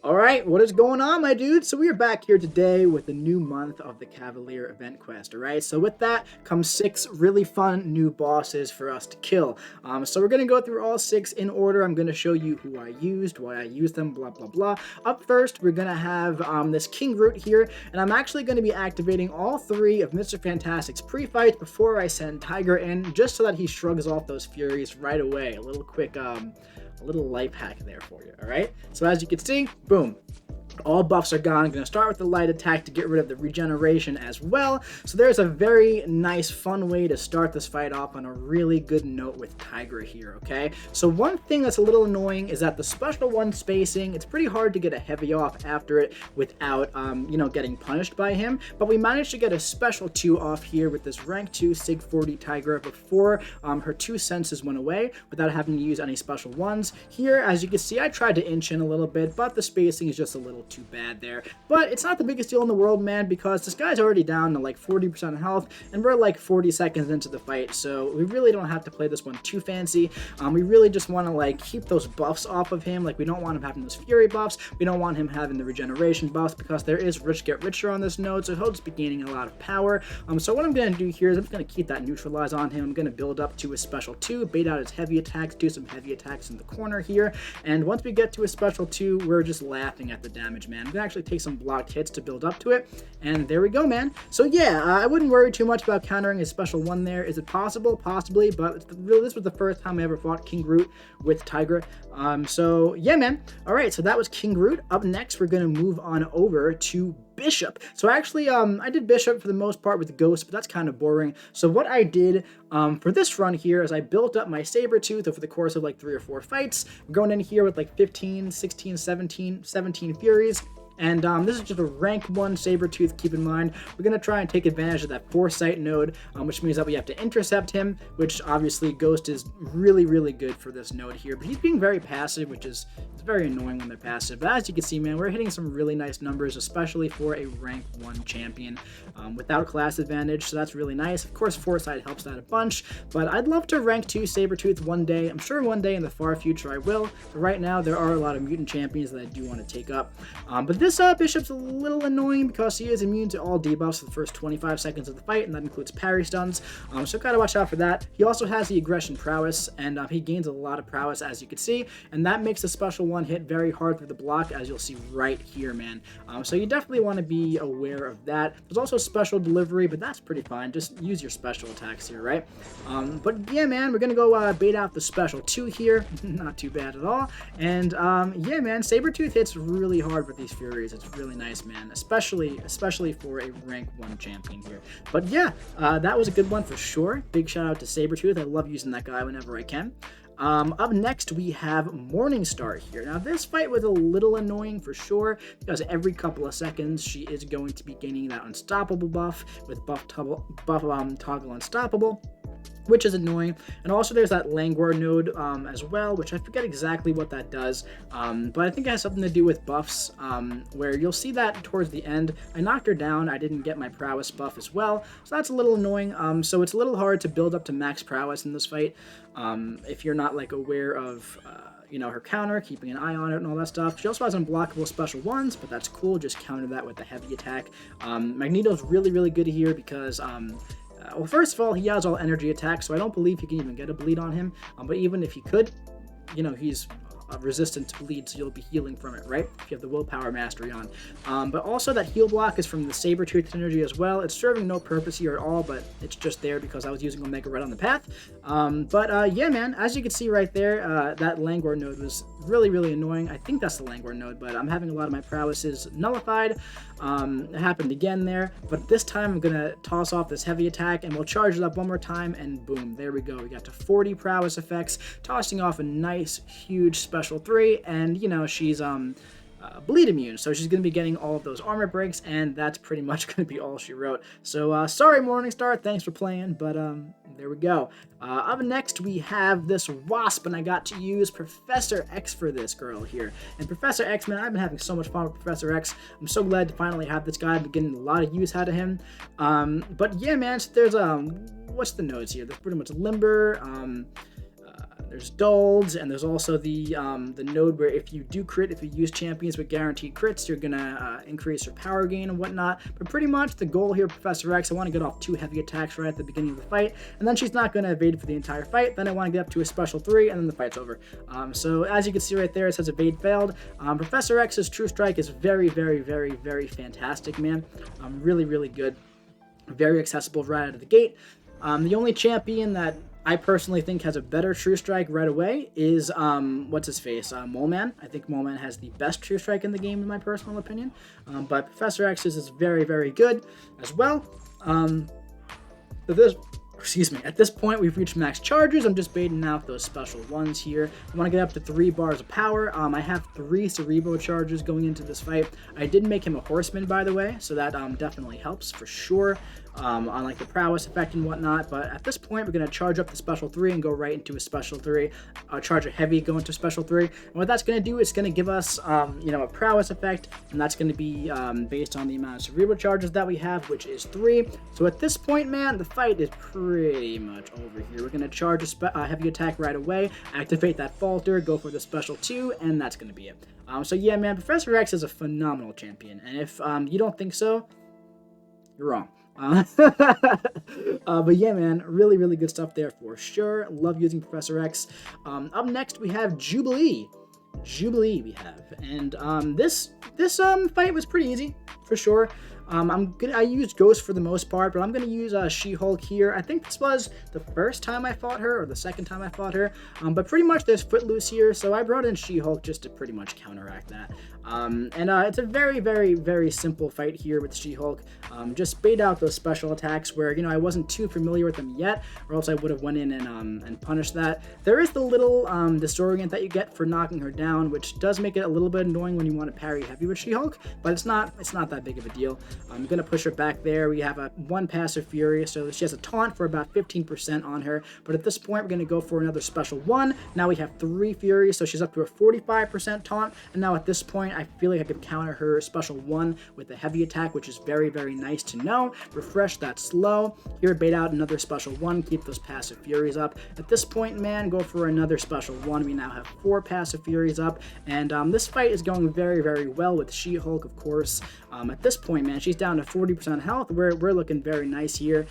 Alright, what is going on, my dudes? So we are back here today with the new month of the Cavalier event quest, alright? So with that comes 6 really fun new bosses for us to kill. So we're going to go through all 6 in order. I'm going to show you who I used, why I used them, blah blah blah. Up first, we're going to have this King Groot here, and I'm actually going to be activating all 3 of Mr. Fantastic's pre-fights before I send Tigra in, just so that he shrugs off those furies right away. A little quick a little life hack there for you, all right? So as you can see, boom, all buffs are gone. I'm going to start with the light attack to get rid of the regeneration as well. So there's a very nice, fun way to start this fight off on a really good note with Tigra here, okay? So one thing that's a little annoying is that the special 1 spacing, it's pretty hard to get a heavy off after it without, getting punished by him. But we managed to get a special 2 off here with this rank 2 Sig 40 Tigra before her 2 senses went away without having to use any special 1s. Here, as you can see, I tried to inch in a little bit, but the spacing is just a little too bad there. But it's not the biggest deal in the world, man, because this guy's already down to like 40% health, and we're like 40 seconds into the fight, so we really don't have to play this one too fancy. We really just want to like keep those buffs off of him. Like, we don't want him having those fury buffs, we don't want him having the regeneration buffs, because there is rich get richer on this node, so he'll just be gaining a lot of power. So what I'm going to do here is I'm just going to keep that neutralize on him. I'm going to build up to a special 2, bait out his heavy attacks, do some heavy attacks in the corner here, and once we get to a special 2, we're just laughing at the damage, man. I'm gonna actually take some blocked hits to build up to it, and there we go, man. So yeah, I wouldn't worry too much about countering his special 1 there. Is it possible? Possibly, but really, this was the first time I ever fought King Groot with Tigra. So yeah, man. All right, so that was King Groot. Up next, we're gonna move on over to Bishop. So actually, I did Bishop for the most part with Ghost, but that's kind of boring. So what I did for this run here is I built up my Sabretooth over the course of like 3 or 4 fights. I'm going in here with like 15, 16, 17 Furies. And this is just a rank 1 Sabretooth, keep in mind. We're going to try and take advantage of that Foresight node, which means that we have to intercept him, which obviously Ghost is really, really good for this node here. But he's being very passive, which is it's very annoying when they're passive. But as you can see, man, we're hitting some really nice numbers, especially for a rank 1 champion without class advantage, so that's really nice. Of course, Foresight helps that a bunch, but I'd love to rank 2 Sabretooth one day. I'm sure one day in the far future I will, but right now there are a lot of mutant champions that I do want to take up. But this Bishop's a little annoying because he is immune to all debuffs for the first 25 seconds of the fight, and that includes parry stuns, so gotta watch out for that. He also has the aggression prowess, and he gains a lot of prowess, as you can see, and that makes the special 1 hit very hard through the block, as you'll see right here, man. So you definitely want to be aware of that. There's also special delivery, but that's pretty fine. Just use your special attacks here, right? But yeah, man, we're gonna go bait out the special 2 here. Not too bad at all. And yeah, man, Sabretooth hits really hard with these Furies. It's really nice, man, especially for a rank 1 champion here. But yeah, that was a good one for sure. Big shout out to Sabretooth. I love using that guy whenever I can. Up next, we have Morningstar here. Now, this fight was a little annoying for sure, because every couple of seconds, she is going to be gaining that Unstoppable buff with Toggle Unstoppable, which is annoying. And also there's that Langor node as well, which I forget exactly what that does, but I think it has something to do with buffs, where you'll see that towards the end. I knocked her down, I didn't get my prowess buff as well, so that's a little annoying. So it's a little hard to build up to max prowess in this fight if you're not like aware of her counter, keeping an eye on it and all that stuff. She also has unblockable special 1s, but that's cool. Just counter that with the heavy attack. Magneto's really, really good here because well, first of all, he has all energy attacks, so I don't believe he can even get a bleed on him. But even if he could, he's resistant to bleed, so you'll be healing from it, right? If you have the willpower mastery on. But also that heal block is from the Sabretooth synergy as well. It's serving no purpose here at all, but it's just there because I was using Omega Red on the path. Yeah, man, as you can see right there, that Langor node was really, really annoying. I think that's the Langor node, but I'm having a lot of my prowesses nullified. It happened again there, but this time I'm gonna toss off this heavy attack and we'll charge it up one more time, and boom, there we go. We got to 40 prowess effects, tossing off a nice, huge special 3, and she's bleed immune, so she's going to be getting all of those armor breaks, and that's pretty much going to be all she wrote. So sorry, Morningstar, thanks for playing, but there we go. Up next, we have this Wasp, and I got to use Professor X for this girl here. And Professor X, man, I've been having so much fun with Professor X. I'm so glad to finally have this guy. I've been getting a lot of use out of him. But yeah, man, so there's what's the nodes here? There's pretty much Limber. there's dulls, and there's also the node where if you do crit, if you use champions with guaranteed crits, you're gonna increase your power gain and whatnot. But pretty much the goal here, Professor X, I want to get off 2 heavy attacks right at the beginning of the fight, and then she's not gonna evade for the entire fight. Then I want to get up to a special 3, and then the fight's over. So as you can see right there, it says evade failed. Professor X's True Strike is very, very, very, very fantastic, man. Really, really good. Very accessible right out of the gate. The only champion that I personally think has a better True Strike right away is, what's his face, Mole Man. I think Mole Man has the best True Strike in the game, in my personal opinion. But Professor X's is very, very good as well. At this point, we've reached max charges. I'm just baiting out those special ones here. I want to get up to 3 bars of power. I have 3 Cerebro charges going into this fight. I did make him a horseman, by the way, so that definitely helps for sure. On like the prowess effect and whatnot, but at this point we're going to charge up the special 3 and go right into a special 3, charge a heavy, go into special 3, and what that's going to do is going to give us a prowess effect, and that's going to be based on the amount of cerebral charges that we have, which is 3. So at this point, man, the fight is pretty much over here. We're going to charge a heavy attack right away, activate that falter, go for the special 2, and that's going to be it. So yeah, man, Professor X is a phenomenal champion, and if you don't think so, you're wrong. But yeah, man, really, really good stuff there for sure. Love using Professor X. Up next, we have Jubilee. We have, and this fight was pretty easy for sure. I used Ghost for the most part, but I'm gonna use She-Hulk here. I think this was the first time I fought her, or the second time I fought her. But pretty much there's Footloose here, so I brought in She-Hulk just to pretty much counteract that. It's a very, very, very simple fight here with She-Hulk. Just bait out those special attacks where, I wasn't too familiar with them yet, or else I would have went in and punished that. There is the little disorient that you get for knocking her down, which does make it a little bit annoying when you want to parry heavy with She-Hulk, but it's not that big of a deal. I'm going to push her back there. We have a 1 passive fury, so she has a taunt for about 15% on her, but at this point we're going to go for another special 1. Now we have 3 fury, so she's up to a 45% taunt, and now at this point I feel like I could counter her special 1 with a heavy attack, which is very, very nice to know. Refresh that slow. Here, bait out another special 1, keep those passive furies up. At this point, man, go for another special 1. We now have 4 passive furies up, and this fight is going very, very well with She-Hulk, of course. At this point, man, she's down to 40% health. We're looking very nice here.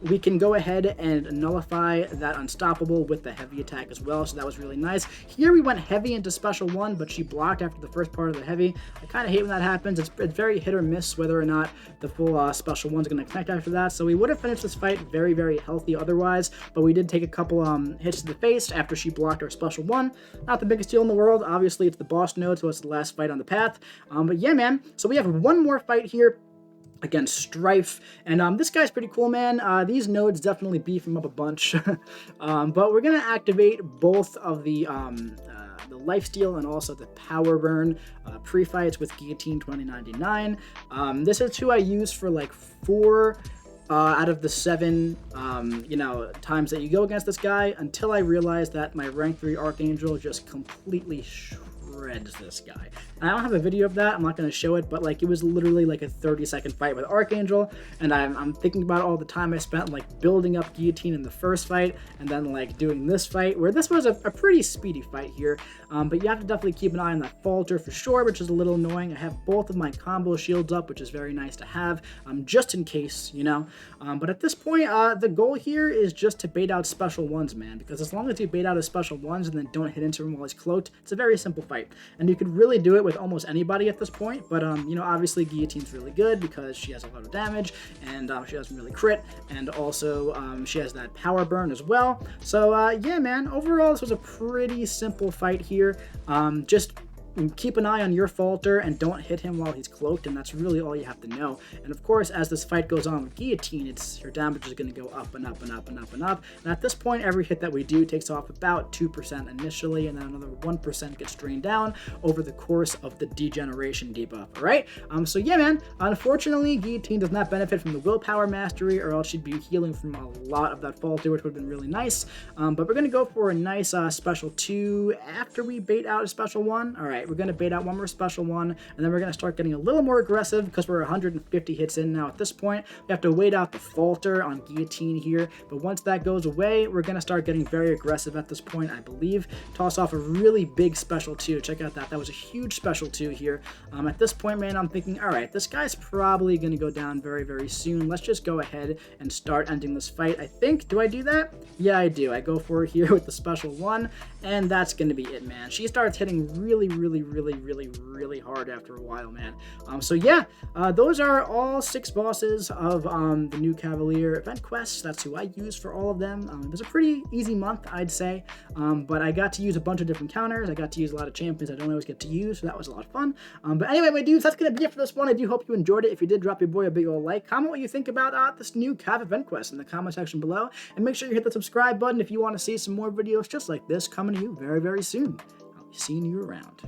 We can go ahead and nullify that unstoppable with the heavy attack as well, so that was really nice. Here we went heavy into special 1, but she blocked after the first part of the heavy. I kind of hate when that happens. It's very hit or miss whether or not the full special 1's going to connect after that, so we would have finished this fight very, very healthy otherwise, but we did take a couple hits to the face after she blocked our special 1. Not the biggest deal in the world. Obviously, it's the boss node, so it's the last fight on the path. But yeah, man, so we have one more fight here against Strife, and this guy's pretty cool, man. These nodes definitely beef him up a bunch. But we're gonna activate both of the lifesteal and also the power burn pre-fights with Guillotine 2099. This is who I use for like 4 out of the 7 times that you go against this guy, until I realized that my rank 3 Archangel just completely shreds this guy. I don't have a video of that, I'm not going to show it, but like it was literally like a 30-second fight with Archangel, and I'm thinking about all the time I spent like building up Guillotine in the first fight, and then like doing this fight, where this was a pretty speedy fight here, but you have to definitely keep an eye on that falter for sure, which is a little annoying. I have both of my combo shields up, which is very nice to have, just in case, but at this point, the goal here is just to bait out special 1s, man, because as long as you bait out his special 1s and then don't hit into him while he's cloaked, it's a very simple fight, and you could really do it with almost anybody at this point, but obviously Guillotine's really good because she has a lot of damage, and she doesn't really crit, and also she has that power burn as well. So yeah, man, overall this was a pretty simple fight here. Just keep an eye on your falter and don't hit him while he's cloaked, and that's really all you have to know. And of course, as this fight goes on with Guillotine, her damage is going to go up and up and up and up and up, and at this point every hit that we do takes off about 2% initially, and then another 1% gets drained down over the course of the degeneration debuff. Alright, so yeah, man, unfortunately Guillotine does not benefit from the willpower mastery, or else she'd be healing from a lot of that falter, which would have been really nice. But we're going to go for a nice special 2 after we bait out a special 1. Alright, right, we're going to bait out one more special one, and then we're going to start getting a little more aggressive because we're 150 hits in now at this point. We have to wait out the falter on Guillotine here, but once that goes away, we're going to start getting very aggressive at this point, I believe. Toss off a really big special 2. Check out that. That was a huge special 2 here. At this point, man, I'm thinking, all right, this guy's probably going to go down very, very soon. Let's just go ahead and start ending this fight, I think. Do I do that? Yeah, I do. I go for it here with the special 1, and that's going to be it, man. She starts hitting really, really, really, really, really hard after a while, man. So yeah, those are all 6 bosses of the new Cavalier event quests. That's who I used for all of them. It was a pretty easy month, I'd say, but I got to use a bunch of different counters. I got to use a lot of champions I don't always get to use, so that was a lot of fun. But anyway, my dudes, that's going to be it for this one. I do hope you enjoyed it. If you did, drop your boy a big old like. Comment what you think about this new Cav event quest in the comment section below, and make sure you hit the subscribe button if you want to see some more videos just like this coming to you very, very soon. I'll be seeing you around.